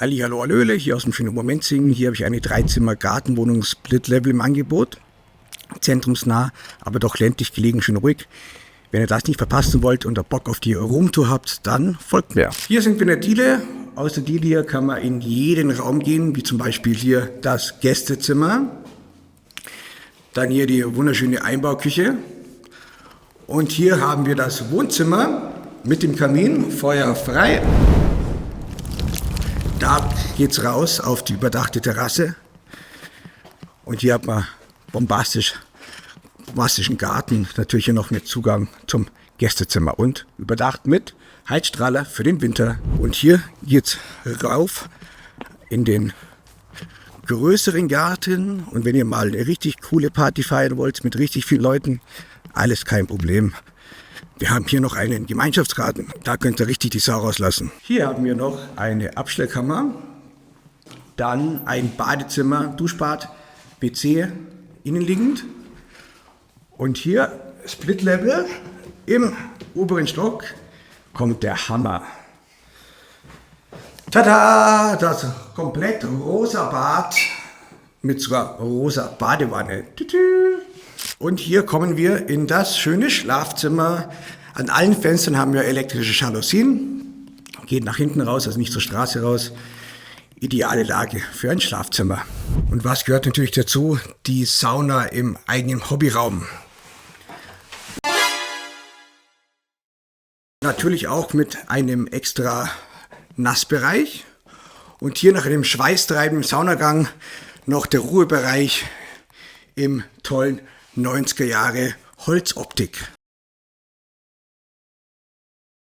Hallihallo, hallöle, hier aus dem schönen Obermenzing. Hier habe ich eine 3-Zimmer-Gartenwohnung Split-Level im Angebot. Zentrumsnah, aber doch ländlich gelegen, schön ruhig. Wenn ihr das nicht verpassen wollt und Bock auf die Roomtour habt, dann folgt mir. Hier sind wir in der Diele. Aus der Diele hier kann man in jeden Raum gehen, wie zum Beispiel hier das Gästezimmer. Dann hier die wunderschöne Einbauküche. Und hier haben wir das Wohnzimmer mit dem Kamin, Feuer frei. Da geht's raus auf die überdachte Terrasse. Und hier hat man bombastischen Garten, natürlich hier noch mit Zugang zum Gästezimmer und überdacht mit Heizstrahler für den Winter. Und hier geht's rauf in den größeren Garten. Und wenn ihr mal eine richtig coole Party feiern wollt mit richtig vielen Leuten, alles kein Problem. Wir haben hier noch einen Gemeinschaftsgarten, da könnt ihr richtig die Sau rauslassen. Hier haben wir noch eine Abstellkammer, dann ein Badezimmer, Duschbad, WC innenliegend. Und hier Split Level im oberen Stock kommt der Hammer. Tada! Das komplett rosa Bad mit sogar rosa Badewanne. Und hier kommen wir in das schöne Schlafzimmer. An allen Fenstern haben wir elektrische Jalousien. Geht nach hinten raus, also nicht zur Straße raus. Ideale Lage für ein Schlafzimmer. Und was gehört natürlich dazu? Die Sauna im eigenen Hobbyraum. Natürlich auch mit einem extra Nassbereich. Und hier nach einem schweißtreibenden Saunagang noch der Ruhebereich im tollen 90er Jahre Holzoptik.